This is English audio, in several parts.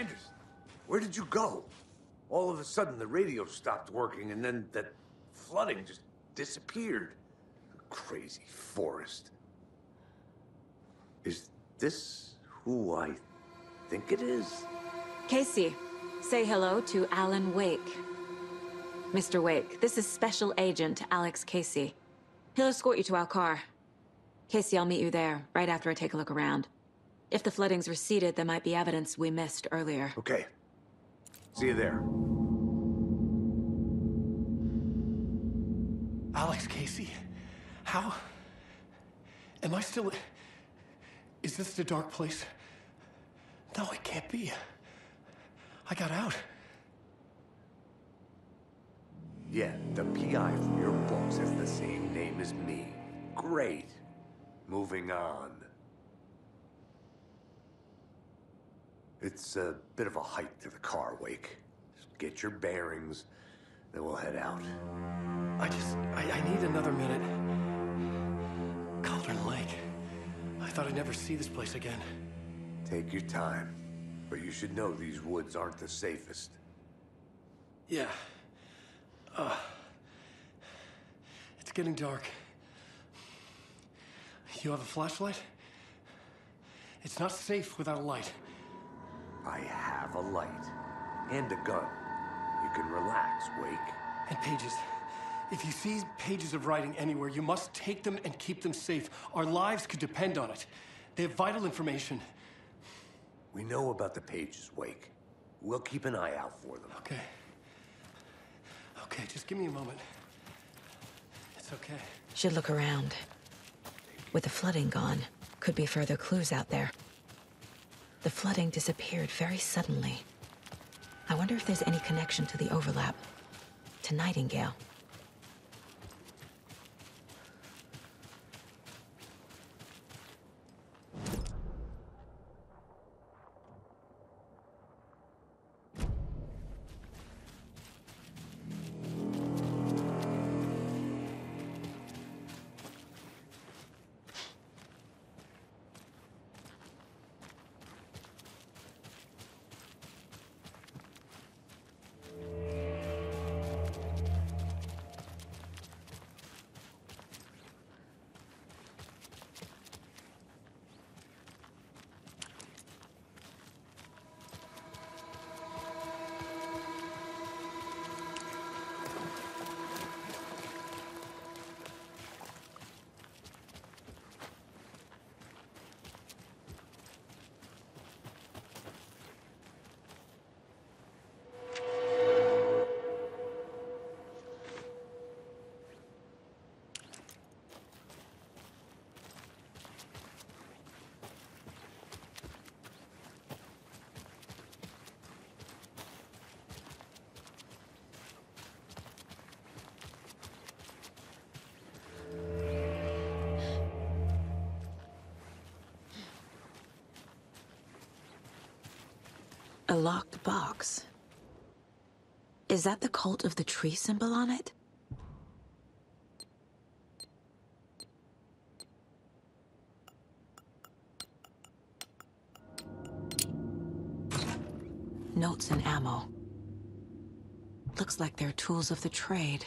Anderson, where did you go? All of a sudden, the radio stopped working, and then that flooding just disappeared. Crazy forest. Is this who I think it is? Casey, say hello to Alan Wake. Mr. Wake, this is Special Agent Alex Casey. He'll escort you to our car. Casey, I'll meet you there, right after I take a look around. If the flooding's receded, there might be evidence we missed earlier. Okay. See you there. Alex Casey? How? Am I still... Is this the dark place? No, it can't be. I got out. Yeah, the PI from your books has the same name as me. Great. Moving on. It's a bit of a hike to the car, Wake. Just get your bearings, then we'll head out. I need another minute. Cauldron Lake. I thought I'd never see this place again. Take your time, but you should know these woods aren't the safest. Yeah. It's getting dark. You have a flashlight? It's not safe without a light. I have a light. And a gun. You can relax, Wake. And pages. If you see pages of writing anywhere, you must take them and keep them safe. Our lives could depend on it. They have vital information. We know about the pages, Wake. We'll keep an eye out for them. Okay. Okay, just give me a moment. It's okay. Should look around. With the flooding gone, could be further clues out there. The flooding disappeared very suddenly. I wonder if there's any connection to the overlap. To Nightingale. A locked box. Is that the cult of the tree symbol on it? Notes and ammo. Looks like they're tools of the trade.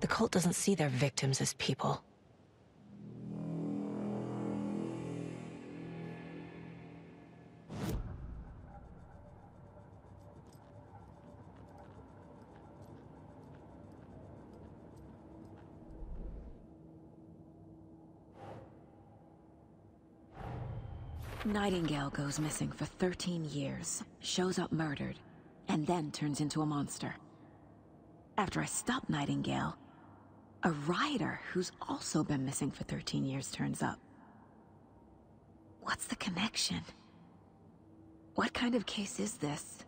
The cult doesn't see their victims as people. Nightingale goes missing for 13 years, shows up murdered, and then turns into a monster. After I stop Nightingale, a rider who's also been missing for 13 years turns up. What's the connection? What kind of case is this?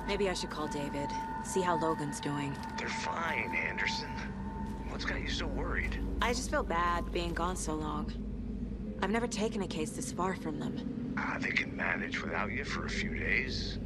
Maybe I should call David, see how Logan's doing. They're fine, Anderson. What's got you so worried? I just feel bad being gone so long. I've never taken a case this far from them. They can manage without you for a few days.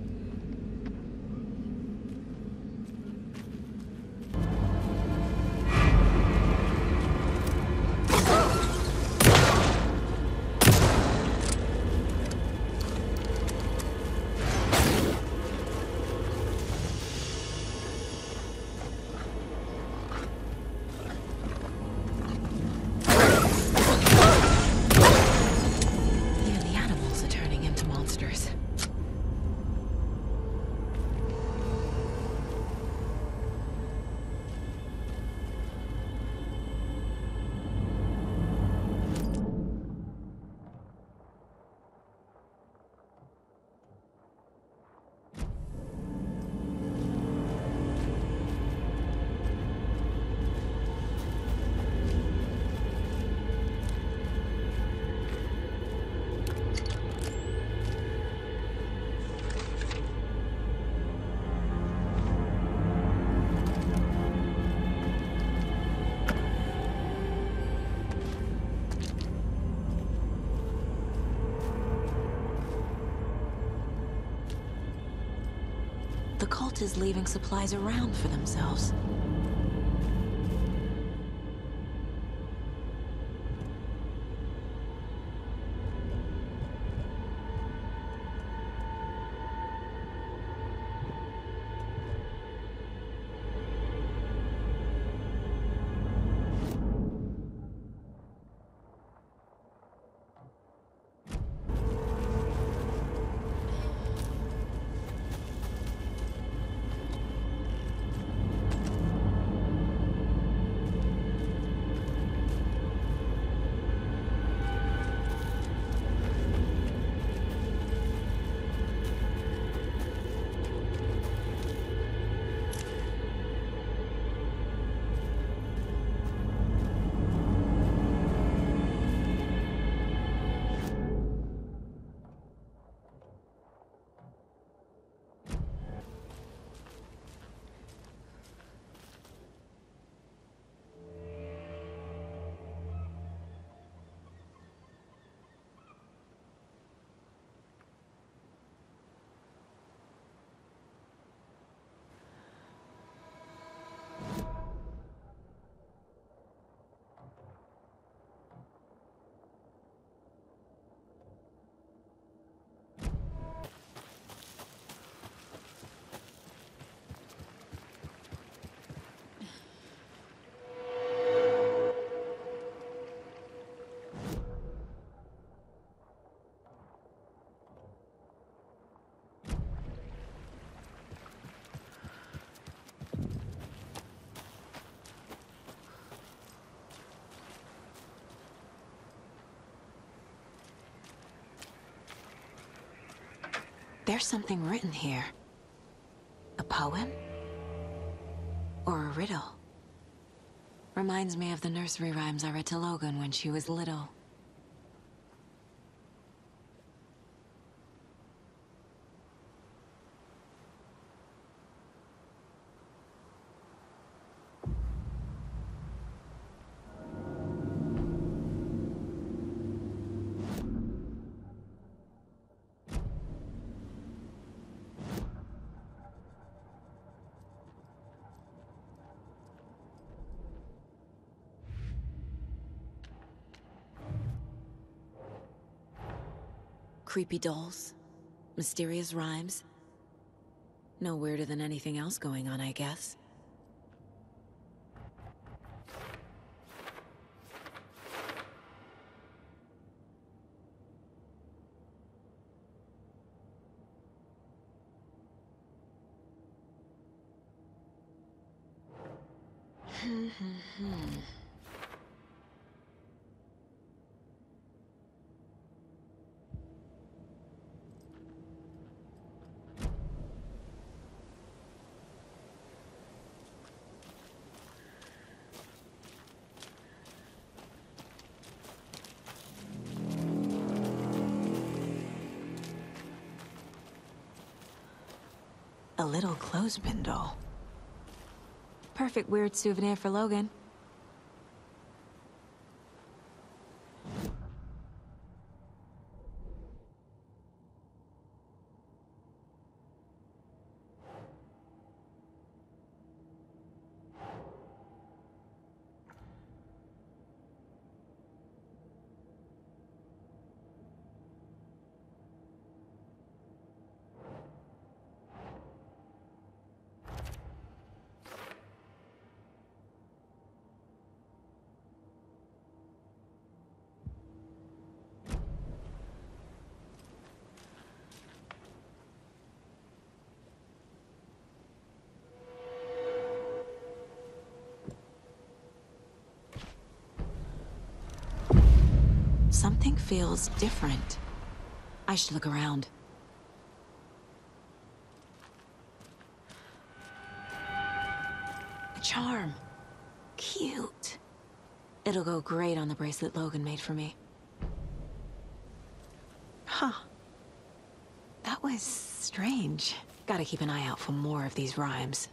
The cult is leaving supplies around for themselves. There's something written here. A poem? Or a riddle? Reminds me of the nursery rhymes I read to Logan when she was little. Creepy dolls, mysterious rhymes. No weirder than anything else going on, I guess. A little clothespin doll. Perfect weird souvenir for Logan. Something feels different. I should look around. A charm. Cute. It'll go great on the bracelet Logan made for me. Huh. That was strange. Gotta keep an eye out for more of these rhymes.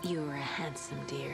You were a handsome deer.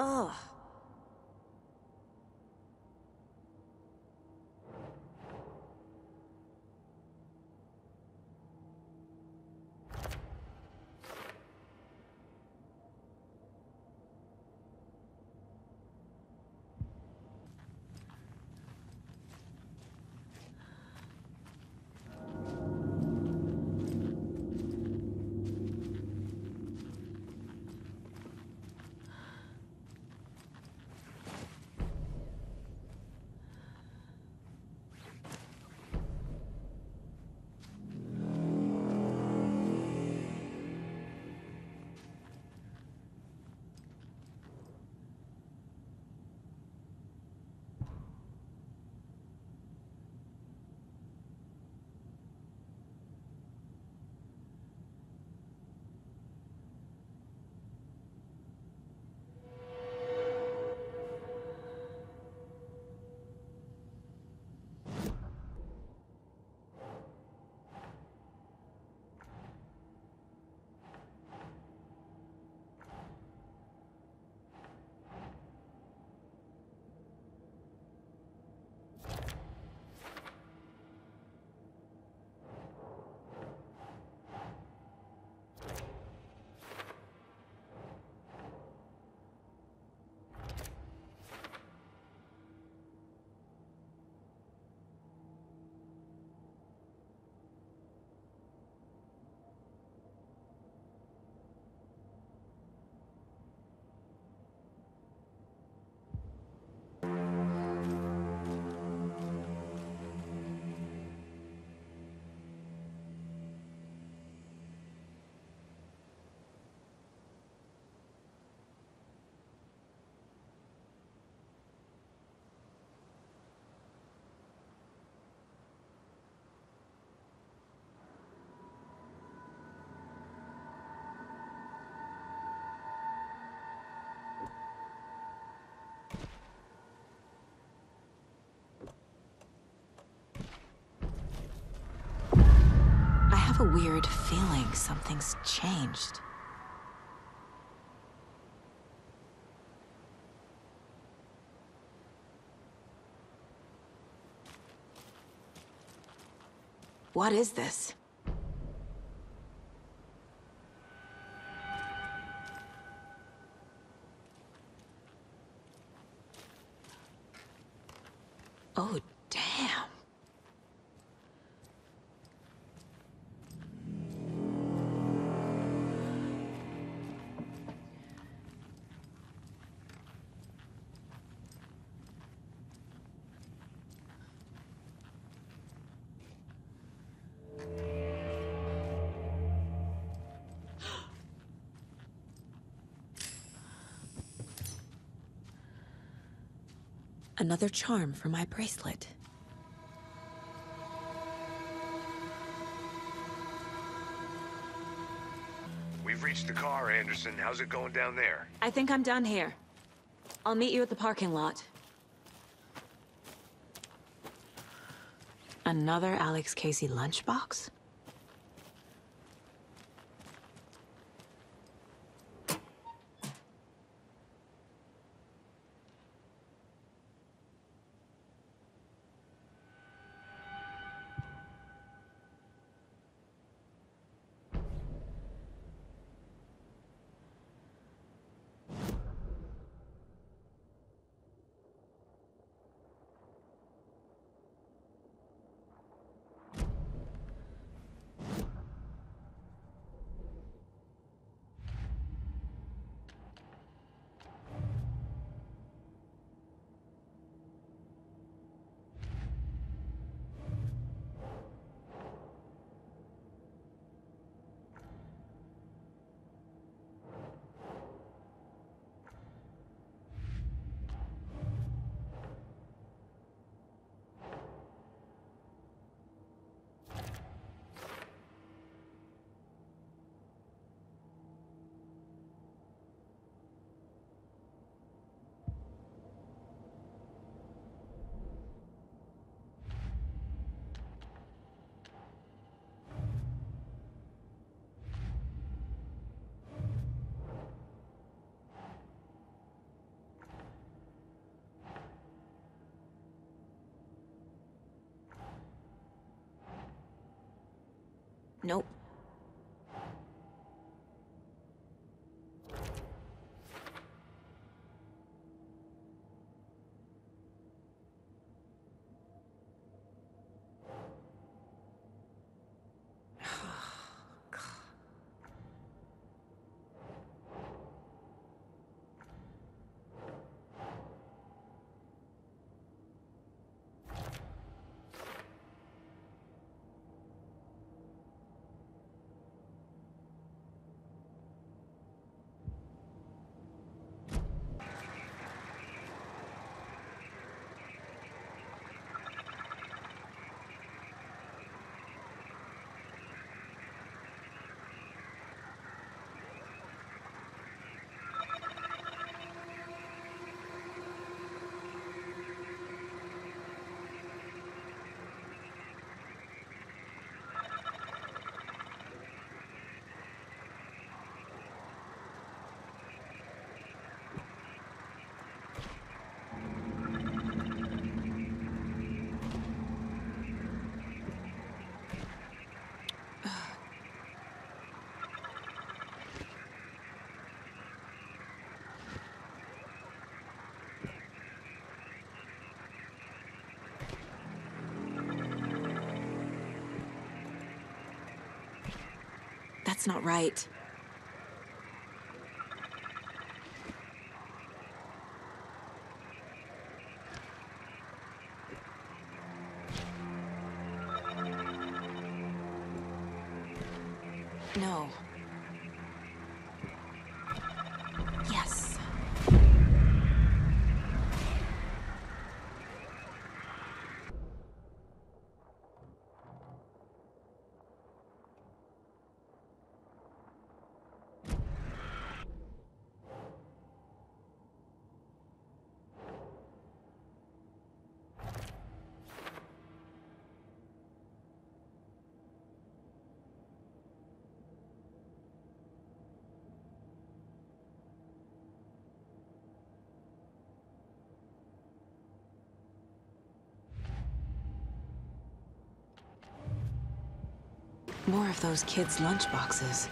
Ugh. I have a weird feeling something's changed. What is this? Oh, damn. Another charm for my bracelet. We've reached the car, Anderson. How's it going down there? I think I'm done here. I'll meet you at the parking lot. Another Alex Casey lunchbox? Nope. That's not right. No. Yes. More of those kids' lunchboxes.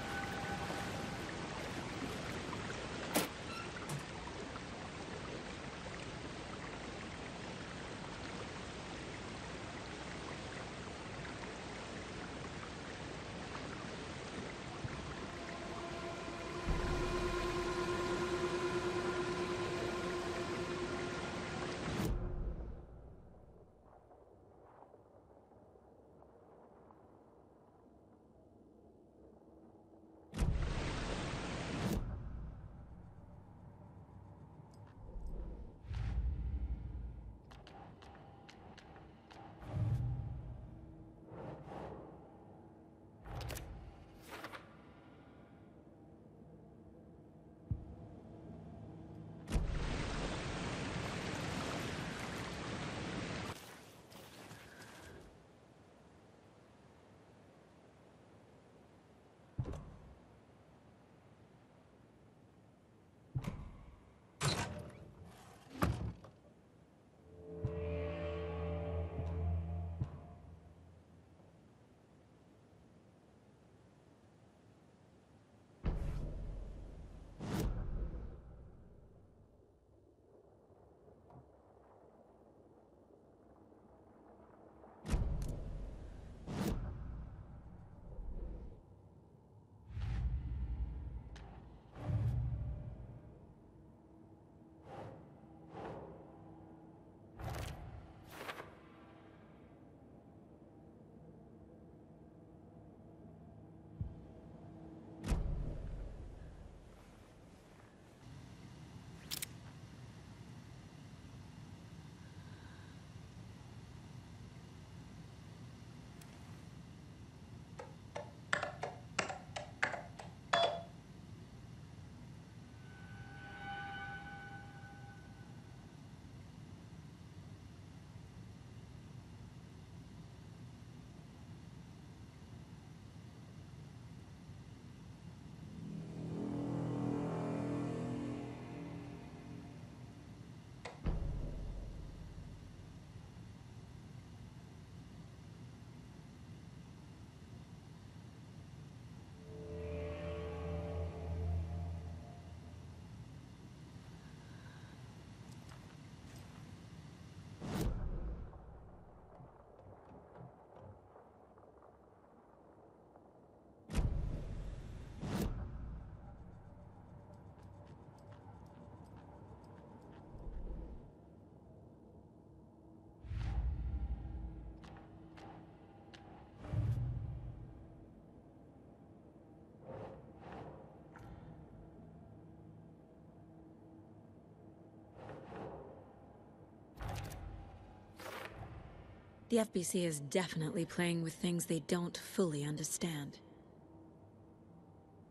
The FBC is definitely playing with things they don't fully understand.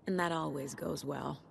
And that always goes well.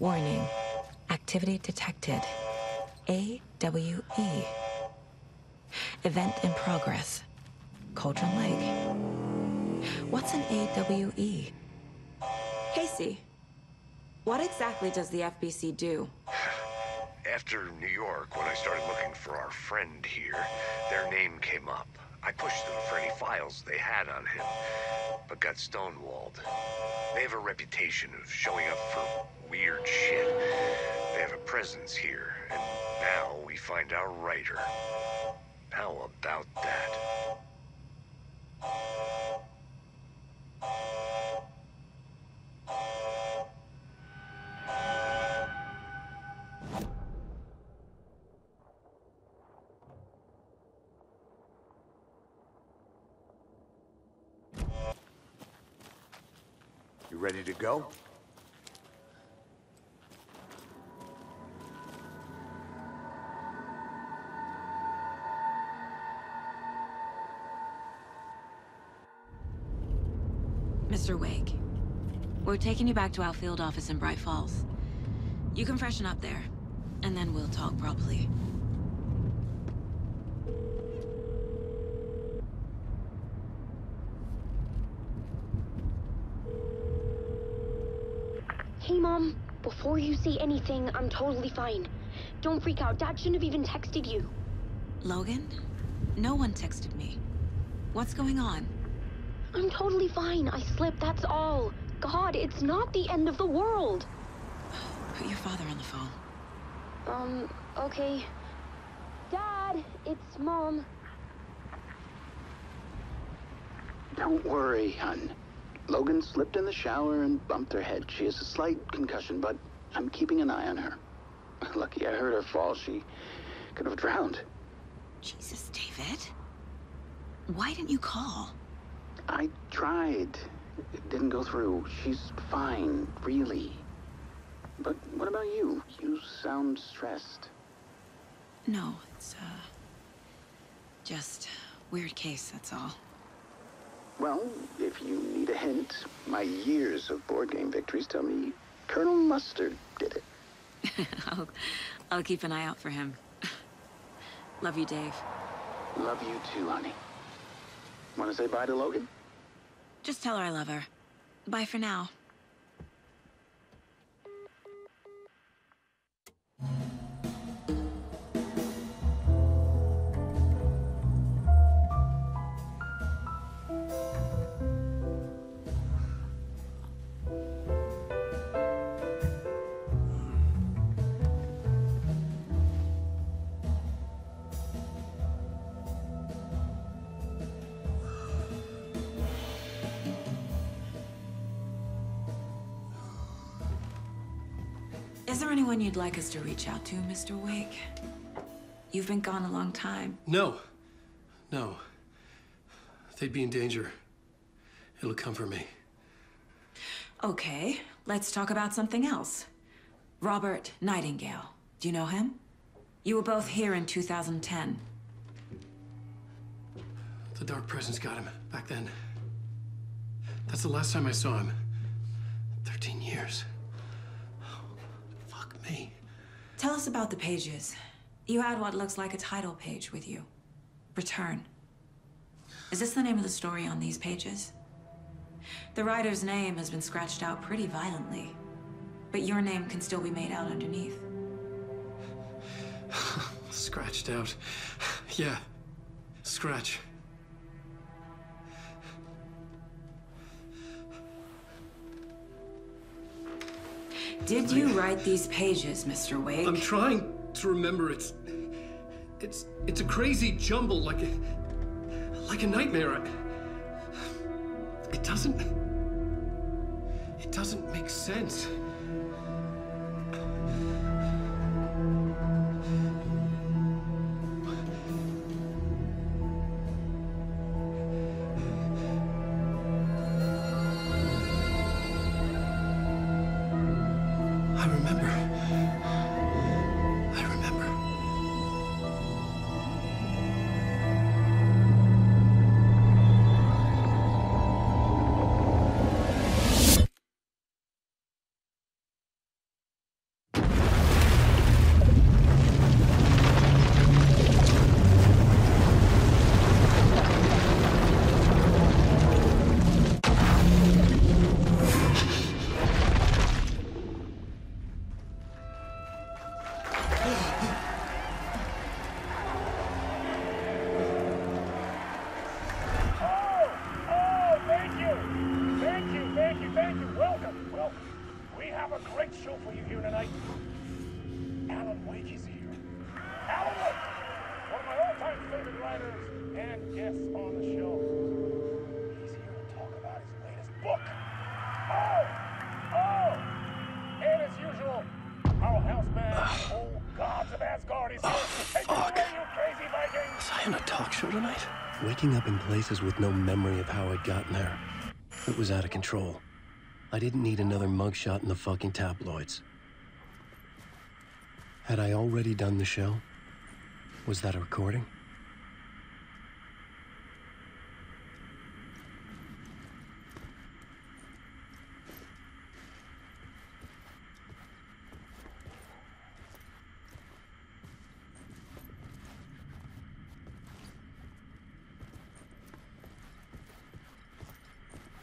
Warning. Activity detected. AWE. Event in progress. Cauldron Lake. What's an AWE? Casey, what exactly does the FBC do? After New York, when I started looking for our friend here, their name came up. I pushed them for any files they had on him, but got stonewalled. They have a reputation of showing up for weird shit. They have a presence here, and now we find our writer. How about that? You ready to go? Mr. Wake, we're taking you back to our field office in Bright Falls. You can freshen up there, and then we'll talk properly. Hey, Mom. Before you say anything, I'm totally fine. Don't freak out. Dad shouldn't have even texted you. Logan? No one texted me. What's going on? I'm totally fine. I slipped, that's all. God, it's not the end of the world. Put your father on the phone. Okay. Dad, it's Mom. Don't worry, hon. Logan slipped in the shower and bumped her head. She has a slight concussion, but I'm keeping an eye on her. Lucky I heard her fall. She could have drowned. Jesus, David. Why didn't you call? I tried. It didn't go through. She's fine, really. But what about you? You sound stressed. No, it's, just weird case, that's all. Well, if you need a hint, my years of board game victories tell me Colonel Mustard did it. I'll keep an eye out for him. Love you, Dave. Love you too, honey. Want to say bye to Logan? Just tell her I love her. Bye for now. Is there anyone you'd like us to reach out to, Mr. Wake? You've been gone a long time. No. No. They'd be in danger. It'll come for me. Okay, let's talk about something else. Robert Nightingale. Do you know him? You were both here in 2010. The Dark Presence got him back then. That's the last time I saw him. 13 years. Fuck me. Tell us about the pages. You had what looks like a title page with you. Return. Is this the name of the story on these pages? The writer's name has been scratched out pretty violently, but your name can still be made out underneath. Scratched out. Yeah. Scratch. Did you write these pages, Mr. Wake? I'm trying to remember. It's a crazy jumble, like a nightmare. It doesn't make sense. Waking up in places with no memory of how I'd gotten there. It was out of control. I didn't need another mugshot in the fucking tabloids. Had I already done the show? Was that a recording?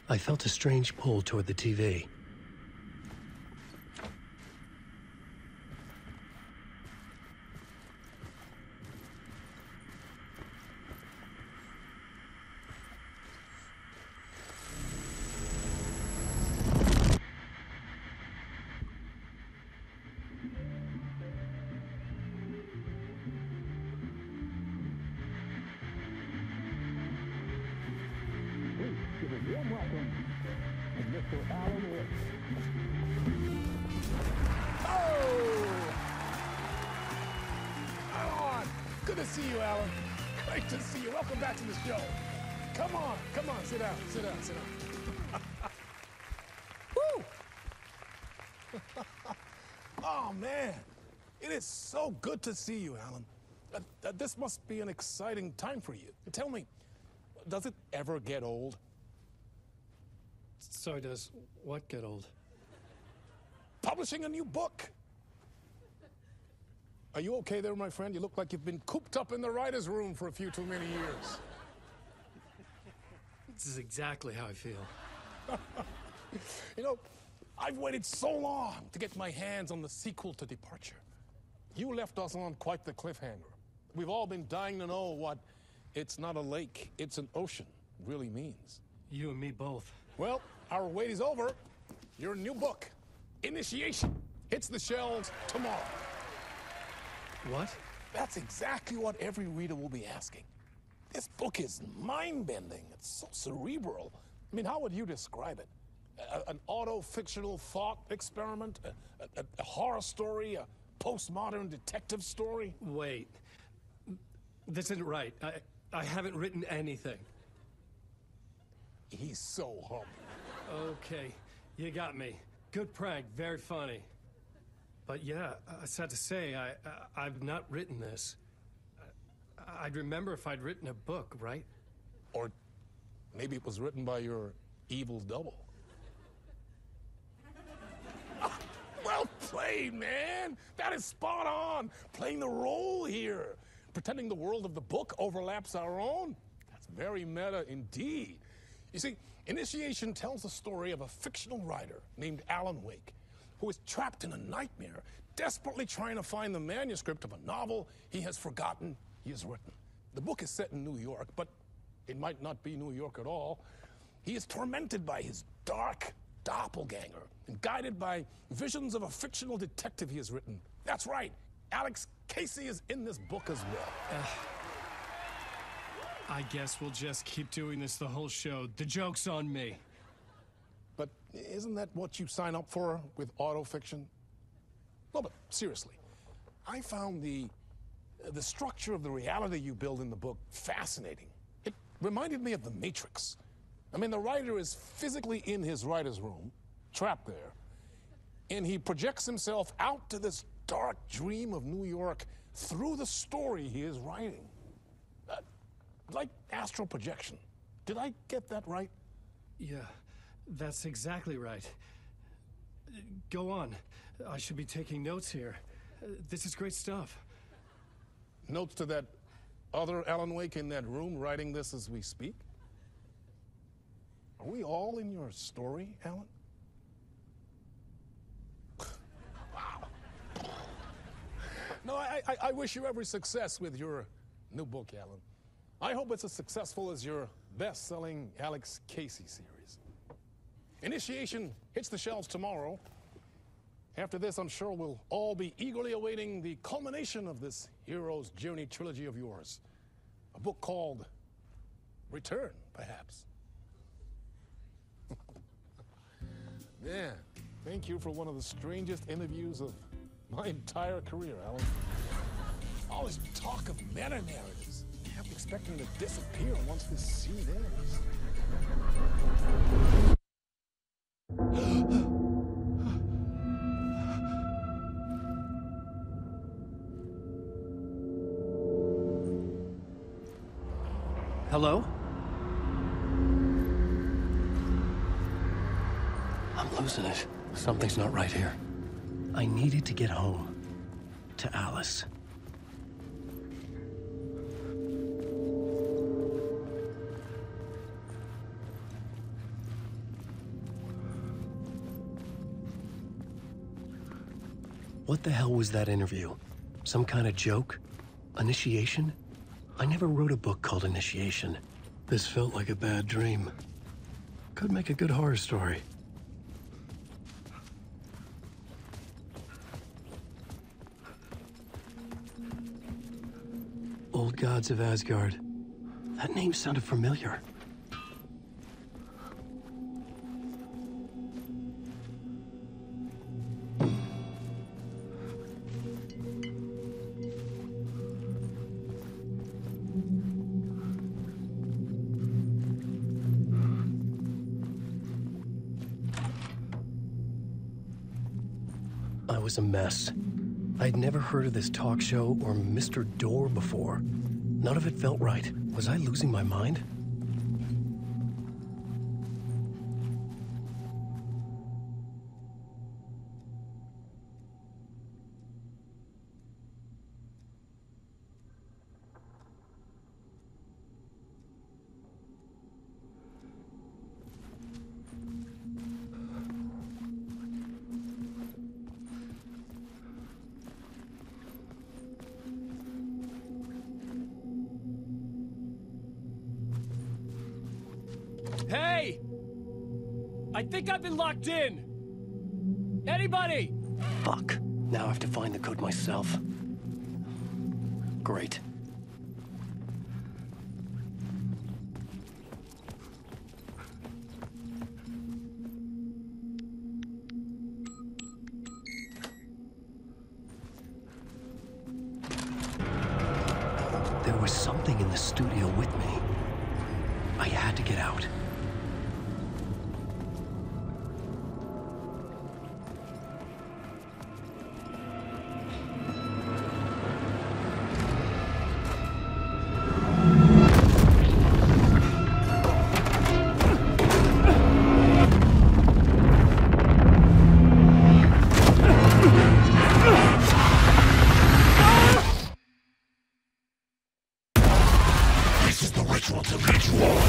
I felt a strange pull toward the TV. Oh, man. It is so good to see you, Alan. This must be an exciting time for you. Tell me, does it ever get old? Sorry, does what get old? Publishing a new book. Are you okay there, my friend? You look like you've been cooped up in the writer's room for a few too many years. This is exactly how I feel. You know, I've waited so long to get my hands on the sequel to Departure. You left us on quite the cliffhanger. We've all been dying to know what "it's not a lake, it's an ocean" really means. You and me both. Well, our wait is over. Your new book, Initiation, hits the shelves tomorrow. What? That's exactly what every reader will be asking. This book is mind-bending. It's so cerebral. I mean, how would you describe it? An auto-fictional thought experiment? A horror story? A postmodern detective story? Wait. This isn't right. I haven't written anything. He's so humble. Okay, you got me. Good prank, very funny. But yeah, sad to say, I've not written this. I'd remember if I'd written a book, right? Or maybe it was written by your evil double. Well played, man! That is spot on! Playing the role here. Pretending the world of the book overlaps our own. That's very meta indeed. You see, Initiation tells the story of a fictional writer named Alan Wake, who is trapped in a nightmare desperately trying to find the manuscript of a novel he has forgotten he has written. The book is set in New York, but it might not be New York at all. He is tormented by his dark doppelganger and guided by visions of a fictional detective he has written. That's right, Alex Casey is in this book as well. I guess we'll just keep doing this the whole show. The joke's on me. But isn't that what you sign up for with autofiction? No, but seriously, I found the structure of the reality you build in the book fascinating. It reminded me of The Matrix. I mean, the writer is physically in his writer's room, trapped there, and he projects himself out to this dark dream of New York through the story he is writing. Like astral projection. Did I get that right? Yeah, that's exactly right. Go on. I should be taking notes here. This is great stuff. Notes to that other Alan Wake in that room writing this as we speak? Are we all in your story, Alan? Wow. No, I wish you every success with your new book, Alan. I hope it's as successful as your best-selling Alex Casey series. Initiation hits the shelves tomorrow. After this, I'm sure we'll all be eagerly awaiting the culmination of this hero's journey trilogy of yours. A book called Return, perhaps. Man, thank you for one of the strangest interviews of my entire career, Alan. All this talk of meta-narratives. I kept expecting to disappear once this scene ends. Hello? I'm losing it. Something's not right here. I needed to get home. To Alice. What the hell was that interview? Some kind of joke? Initiation? I never wrote a book called Initiation. This felt like a bad dream. Could make a good horror story. Old Gods of Asgard. That name sounded familiar. I was a mess. I'd never heard of this talk show or Mr. Door before. None of it felt right. Was I losing my mind? Hey! I think I've been locked in! Anybody? Fuck. Now I have to find the code myself. Great. There was something in the studio with me. I had to get out. This is the ritual to lead you on.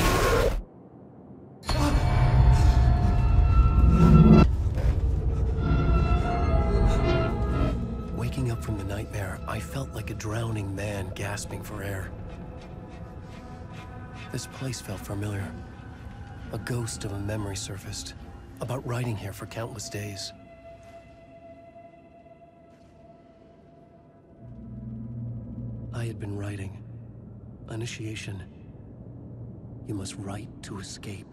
waking up from the nightmare, I felt like a drowning man gasping for air. This place felt familiar. A ghost of a memory surfaced, about writing here for countless days. I had been writing. Initiation. You must write to escape.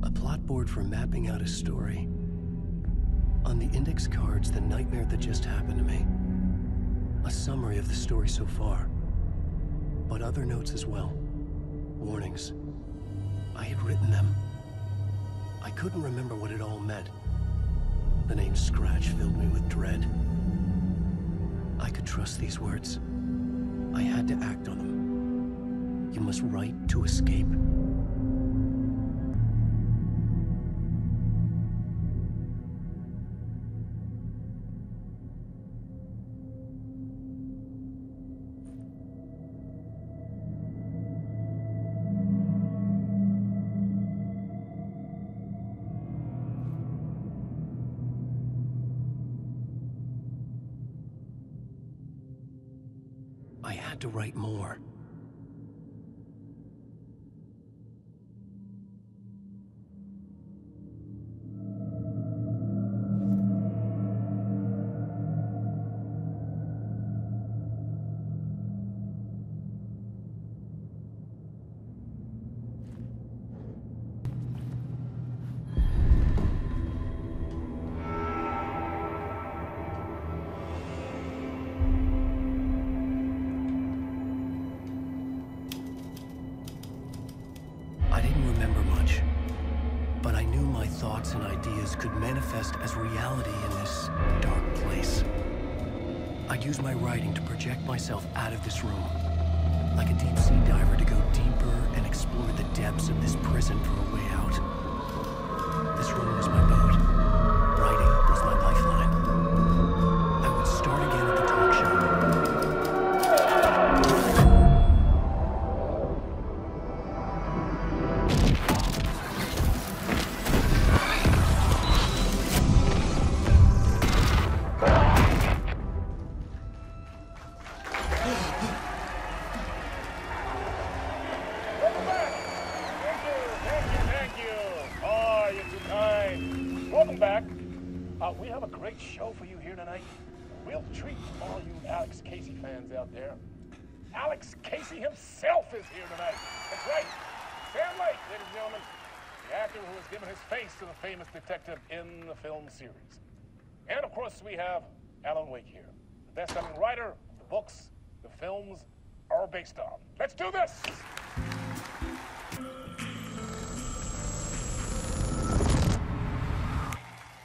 A plot board for mapping out a story. On the index cards, the nightmare that just happened to me. A summary of the story so far. But other notes as well. Warnings. I had written them. I couldn't remember what it all meant. The name Scratch filled me with dread. I could trust these words. I had to act on them. You must write to escape. I had to write more. Thoughts and ideas could manifest as reality in this dark place. I'd use my writing to project myself out of this room, like a deep sea diver to go deeper and explore the depths of this prison for a way out. This room was my boat. Writing was my lifeline. I would start again at the talk show. We have a great show for you here tonight. A real treat for all you Alex Casey fans out there. Alex Casey himself is here tonight. That's right. Sam Lake, ladies and gentlemen. The actor who has given his face to the famous detective in the film series. And of course, we have Alan Wake here. The best-selling writer of the books the films are based on. Let's do this!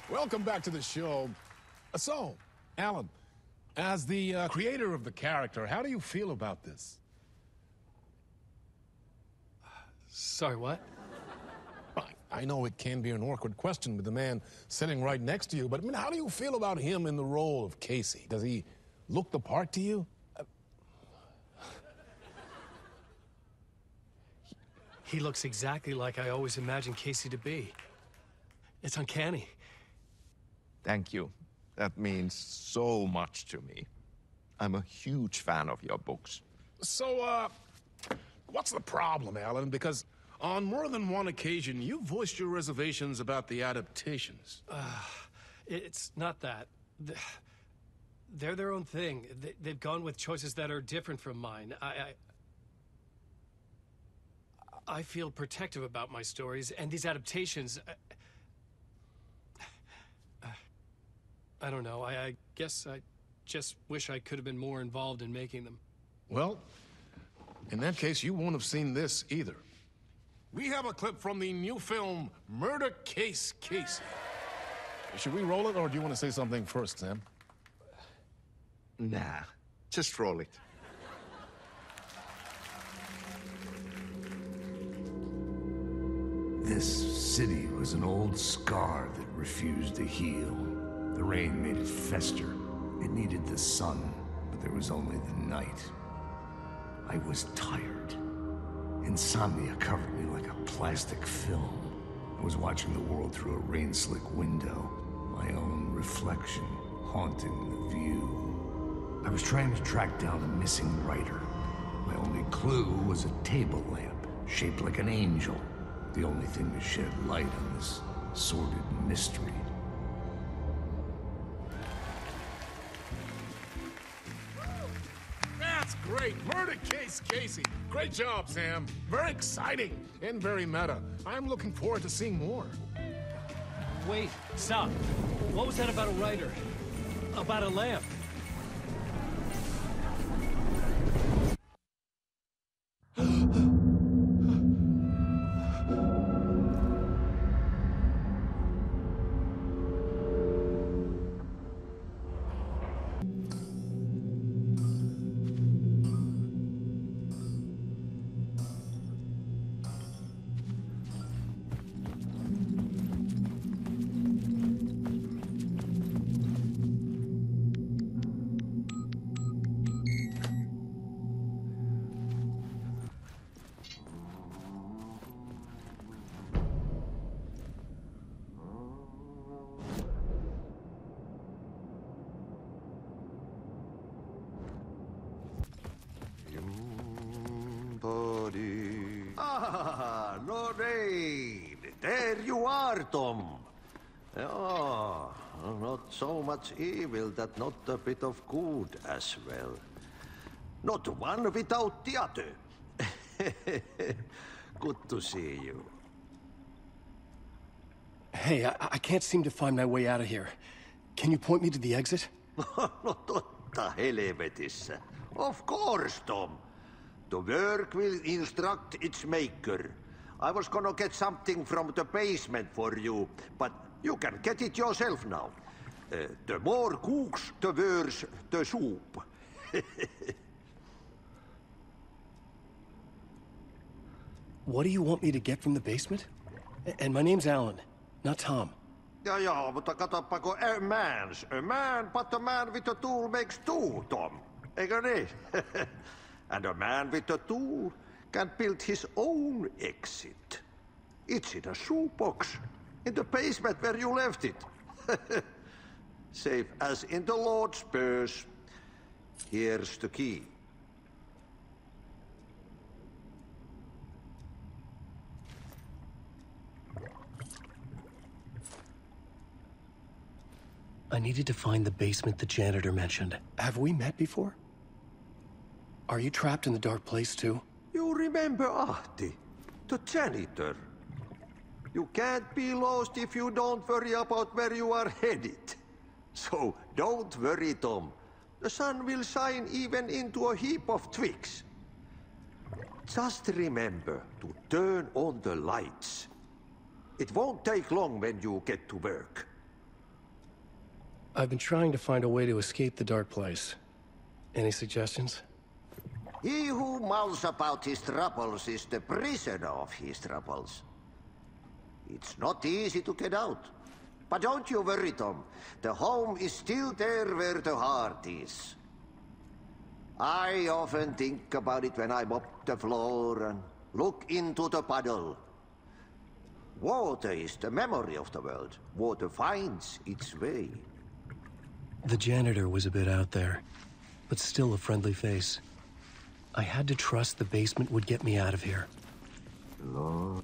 Welcome back to the show. So, Alan, as the creator of the character, how do you feel about this? Sorry, what? I know it can be an awkward question with the man sitting right next to you, but I mean, how do you feel about him in the role of Casey? Does he look the part to you? He looks exactly like I always imagined Casey to be. It's uncanny. Thank you. That means so much to me. I'm a huge fan of your books. So, what's the problem, Alan? Because on more than one occasion, you voiced your reservations about the adaptations. It's not that. They're their own thing. They've gone with choices that are different from mine. I feel protective about my stories, and these adaptations... I don't know. I guess I just wish I could have been more involved in making them. Well, in that case, you won't have seen this either. We have a clip from the new film, Murder Case Casey. Should we roll it, or do you want to say something first, Sam? Nah, just roll it. This city was an old scar that refused to heal. The rain made it fester. It needed the sun, but there was only the night. I was tired. Insomnia covered me like a plastic film. I was watching the world through a rain-slick window, my own reflection haunting the view. I was trying to track down a missing writer. My only clue was a table lamp, shaped like an angel. The only thing to shed light on this sordid mystery. That's great! Murder case, Casey! Great job, Sam. Very exciting and very meta. I'm looking forward to seeing more. Wait, stop. What was that about a writer? About a lamp? Ah, Lorraine! There you are, Tom. Oh, not so much evil that not a bit of good as well. Not one without the other. Good to see you. Hey, I can't seem to find my way out of here. Can you point me to the exit? No totta helvetissä. Of course, Tom. The work will instruct its maker. I was gonna get something from the basement for you, but you can get it yourself now. The more cooks, the worse the soup. What do you want me to get from the basement? And my name's Alan, not Tom. Ja, mutta katsoppa, a man, but a man with a tool makes two, Tom. Eikö niin? And a man with a tool can build his own exit. It's in a shoebox, in the basement where you left it. Safe as in the Lord's purse. Here's the key. I needed to find the basement the janitor mentioned. Have we met before? Are you trapped in the dark place too? You remember Ahti, the janitor. You can't be lost if you don't worry about where you are headed. So don't worry, Tom. The sun will shine even into a heap of twigs. Just remember to turn on the lights. It won't take long when you get to work. I've been trying to find a way to escape the dark place. Any suggestions? He who mouths about his troubles is the prisoner of his troubles. It's not easy to get out. But don't you worry, Tom. The home is still there where the heart is. I often think about it when I mop the floor and look into the puddle. Water is the memory of the world. Water finds its way. The janitor was a bit out there, but still a friendly face. I had to trust the basement would get me out of here. Lord.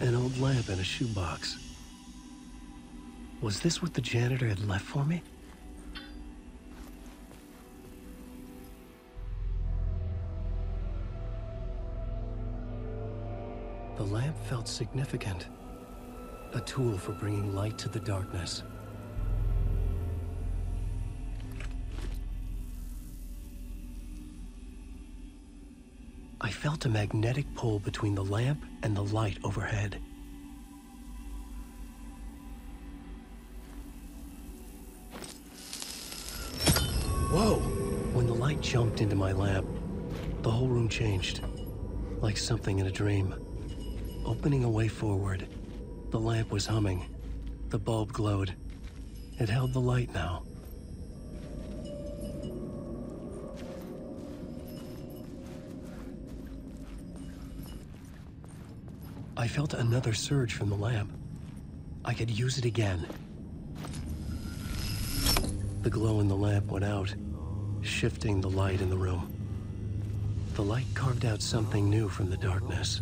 An old lamp in a shoebox. Was this what the janitor had left for me? The lamp felt significant. A tool for bringing light to the darkness. I felt a magnetic pull between the lamp and the light overhead. Whoa! When light jumped into my lamp. The whole room changed, like something in a dream. Opening a way forward, the lamp was humming. The bulb glowed. It held the light now. I felt another surge from the lamp. I could use it again. The glow in the lamp went out, shifting the light in the room. The light carved out something new from the darkness.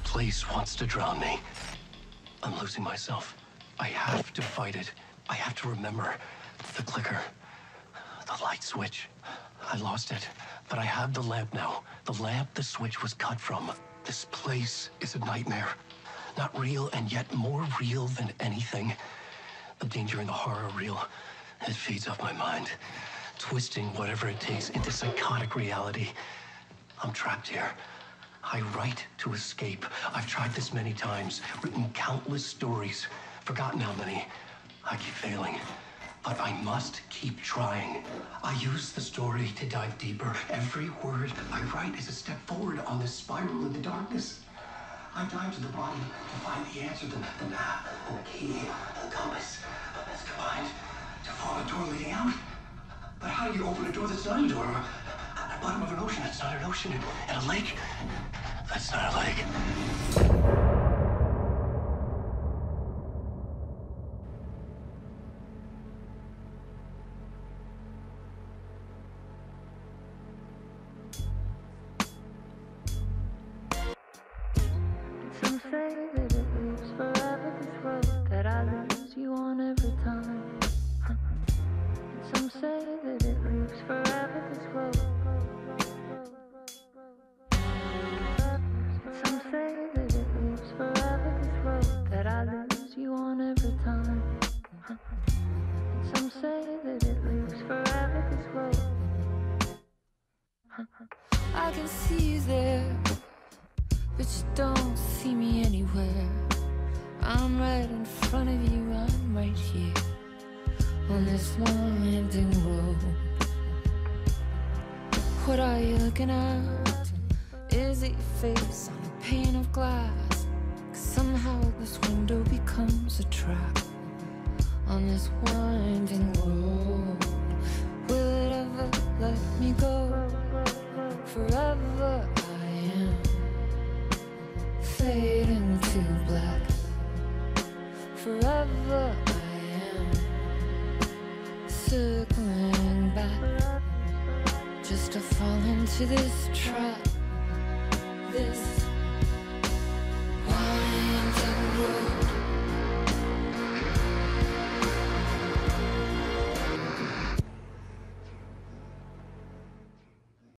Place wants to drown me. I'm losing myself. I have to fight it. I have to remember. The clicker. The light switch. I lost it. But I have the lamp now. The lamp the switch was cut from. This place is a nightmare. Not real, and yet more real than anything. The danger and the horror are real. It feeds off my mind, twisting whatever it takes into psychotic reality. I'm trapped here. I write to escape. I've tried this many times, written countless stories, forgotten how many. I keep failing, but I must keep trying. I use the story to dive deeper. Every word I write is a step forward on this spiral in the darkness. I dive to the bottom to find the answer, the map, and the key, and the compass. That's combined to form a door leading out. But how do you open a door that's not a door? At the bottom of an ocean that's not an ocean, and a lake that's not a lake. Some say that it lives forever, this road that I lose you on every time. Some say that it lives forever, this road. Some say that it lives forever, this road that I lose you on every time. Some say that it lives forever, this road. I can see you there, but you don't see me anywhere. I'm right in front of you, I'm right here on this winding road. What are you looking at? Is it your face on a pane of glass? 'Cause somehow this window becomes a trap on this winding road. Will it ever let me go? Forever I am fading to black. Forever I am circling back, just to fall into this trap. This